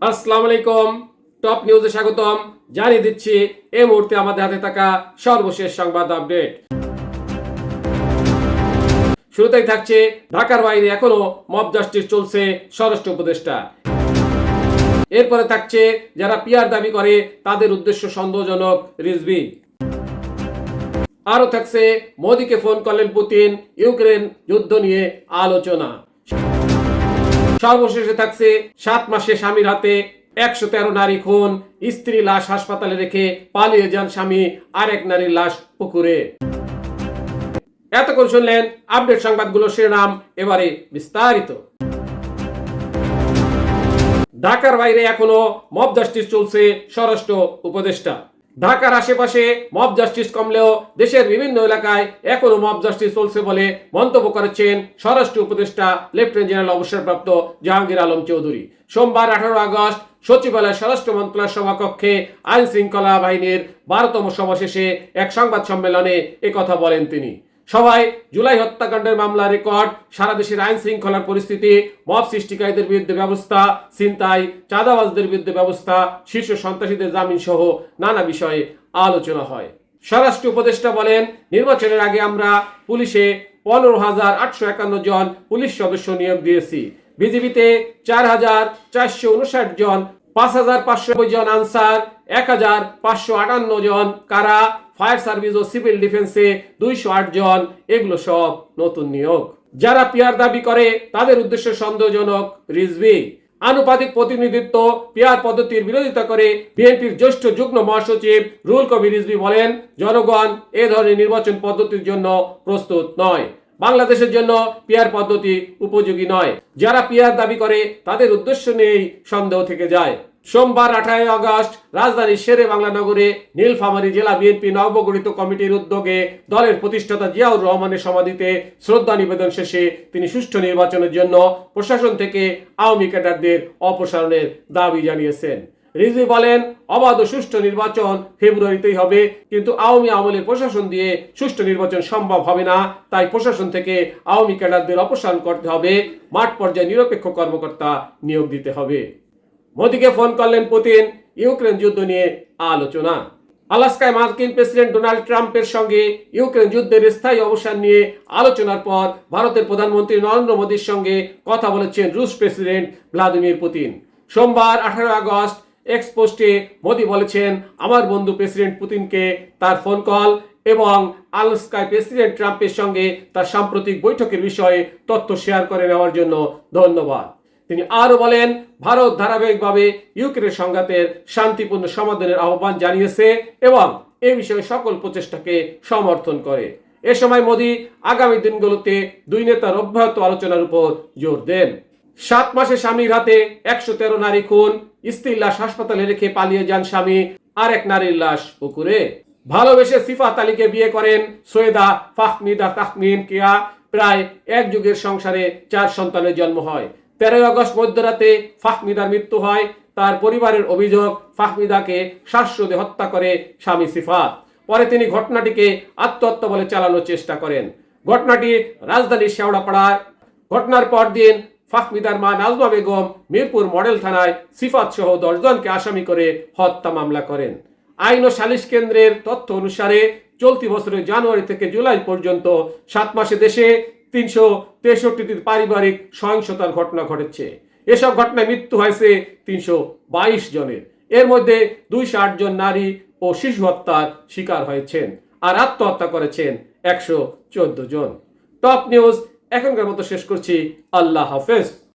আসসালামু আলাইকুম। টপ নিউজে স্বাগতম। জানিয়ে দিচ্ছি এই মুহূর্তে আমাদের হাতে থাকা সর্বশেষ সংবাদ আপডেট। শুরুতেই থাকছে ঢাকার বাইরে এখনো মব জাস্টিস চলছে, স্বরাষ্ট্র উপদেষ্টা। এরপরে থাকছে যারা পিআর দাবি করে তাদের উদ্দেশ্য সন্দেহজনক, রিজভী। আরো থাকছে মোদিকে ফোন করলেন পুতিন, ইউক্রেন যুদ্ধ নিয়ে আলোচনা। সর্বশেষে থাকছে 7 মাসে স্বামীর হাতে 113 নারী খুন, স্ত্রী লাশ হাসপাতালে রেখে পালিয়ে যান স্বামী, আরেক নারীর লাশ পুকুরে। এতক্ষণ শুনলেন আপডেট সংবাদগুলো শিরোনাম, এবারে বিস্তারিত। ঢাকার বাইরে এখনো মব জাস্টিস চলছে, স্বরাষ্ট্র উপদেষ্টা। ঢাকার আশেপাশে মব জাস্টিস কমলেও দেশের বিভিন্ন এলাকায় এখনো মব জাস্টিস চলছে বলে মন্তব্য করেছেন স্বরাষ্ট্র উপদেষ্টা লেফটেন্যান্ট জেনারেল অবসরপ্রাপ্ত জাহাঙ্গীর আলম চৌধুরী। সোমবার 18 আগস্ট সচিবালয় স্বরাষ্ট্র মন্ত্রণালয় সভাকক্ষে আইন শৃঙ্খলা বাহিনীর 12তম সভা শেষে এক সংবাদ সম্মেলনে একথা বলেন তিনি। সভায় জুলাই হত্যাকাণ্ডের মামলা রেকর্ড, সারা দেশের আইন শৃঙ্খলার পরিস্থিতি, মব সৃষ্টিকারীদের বিরুদ্ধে ব্যবস্থা, ছিনতাই, চাঁদাবাজদের বিরুদ্ধে ব্যবস্থা, শীর্ষ সন্ত্রাসীদের জামিন সহ নানা বিষয়ে আলোচনা হয়। স্বরাষ্ট্র উপদেষ্টা বলেন, নির্বাচনের আগে আমরা পুলিশে 15,851 জন পুলিশ সদস্য নিয়োগ দিয়েছি। বিজিবিতে 4,459 জন, 5,590 জন আনসার, 1,558 জন কারা, ফায়ার সার্ভিস ও সিভিল ডিফেন্সে 208 জন। এগুলো সব নতুন নিয়োগ। যারা পিআর দাবি করে তাদের উদ্দেশ্য সন্দেহজনক, রিজভী। আনুপাতিক প্রতিনিধিত্ব পিআর পদ্ধতির বিরোধিতা করে বিএনপির জ্যেষ্ঠ যুগ্ম মহাসচিব রুহুল কবির রিজভী বলেন, জনগণ এ ধরনের নির্বাচন পদ্ধতির জন্য প্রস্তুত নয়। বাংলাদেশের জন্য পিআর পদ্ধতি উপযোগী নয়। যারা পিআর দাবি করে তাদের উদ্দেশ্য নিয়েই সন্দেহ থেকে যায়। সোমবার 18 আগস্ট রাজধানীর শেরে বাংলা নগরে নীলফামারী জেলা বিএনপি নবগঠিত কমিটির উদ্যোগে দলের প্রতিষ্ঠাতা জিয়াউর রহমানের সমাধিতে শ্রদ্ধা নিবেদন শেষে তিনি সুষ্ঠু নির্বাচনের জন্য প্রশাসন থেকে আওয়ামী ক্যাডারদের অপসারণের দাবি জানিয়েছেন। রিজভী বলেন, অবাধ ও সুষ্ঠু নির্বাচন ফেব্রুয়ারিতেই হবে, কিন্তু আওয়ামী আমলের প্রশাসন দিয়ে সুষ্ঠু নির্বাচন সম্ভব হবে না। তাই প্রশাসন থেকে আওয়ামী ক্যাডারদের অপসারণ করতে হবে, মাঠ পর্যায়ে নিরপেক্ষ কর্মকর্তা নিয়োগ দিতে হবে। মোদিকে ফোন করলেন পুতিন, ইউক্রেন যুদ্ধ নিয়ে আলোচনা। আলাস্কায় মার্কিন প্রেসিডেন্ট ডোনাল্ড ট্রাম্পের সঙ্গে ইউক্রেন যুদ্ধের স্থায়ী অবসান নিয়ে আলোচনার পর ভারতের প্রধানমন্ত্রী নরেন্দ্র মোদীর সঙ্গে কথা বলেছেন রুশ প্রেসিডেন্ট ভ্লাদিমির পুতিন। সোমবার 18 আগস্ট এক্স পোস্টে মোদী বলেছেন, আমার বন্ধু প্রেসিডেন্ট পুতিনকে তার ফোন কল এবং আলাস্কায় প্রেসিডেন্ট ট্রাম্পের সঙ্গে তার সাম্প্রতিক বৈঠকের বিষয়ে তথ্য শেয়ার করে নেওয়ার জন্য ধন্যবাদ। তিনি আরো বলেন, ভারত ধারাবাহিকভাবে ইউক্রেন সংঘাতের শান্তিপূর্ণ সমাধানের আহ্বান জানিয়েছে এবং এ বিষয়ে সকল প্রচেষ্টাকে সমর্থন করে। এ সময় মোদী আগামী দিনগুলোতে দুই নেতার অব্যাহত আলোচনার উপর জোর দেন। 7 মাসে স্বামীর হাতে 113 নারী খুন, স্ত্রীর লাশ হাসপাতালে রেখে পালিয়ে যান স্বামী, আরেক নারীর লাশ পুকুরে। ভালোবেসে সিফাত আলীকে বিয়ে করেন সৈয়দা ফাহমিদা তাহমিন কেয়া। প্রায় এক যুগের সংসারে 4 সন্তানের জন্ম হয়। 13 আগস্ট মধ্যরাতে ফাহমিদার মৃত্যু হয়। তার পরিবারের অভিযোগ, ফাহমিদাকে শ্বাসরোধে হত্যা করে স্বামী সিফাত। পরে তিনি ঘটনাটিকে আত্মহত্যা বলে চালানোর চেষ্টা করেন। ঘটনাটি রাজধানীর শেওড়াপাড়ায়। ঘটনার পরদিন ফাহমিদার মা নাজমা বেগম মিরপুর মডেল থানায় সিফাত সহ 10 জনকে আসামি করে হত্যা মামলা করেন। আইন ও সালিশ কেন্দ্রের তথ্য অনুসারে চলতি বছরের জানুয়ারি থেকে জুলাই পর্যন্ত 7 মাসে দেশে 363টি পারিবারিক সহিংসতার ঘটনা ঘটেছে। এসব ঘটনায় মৃত্যু হয়েছে 322 জনের। এর মধ্যে 208 জন নারী ও শিশু হত্যার শিকার হয়েছেন, আর আত্মহত্যা করেছেন 114 জন। টপ নিউজ এখনকার মতো শেষ করছি। আল্লাহ হাফেজ।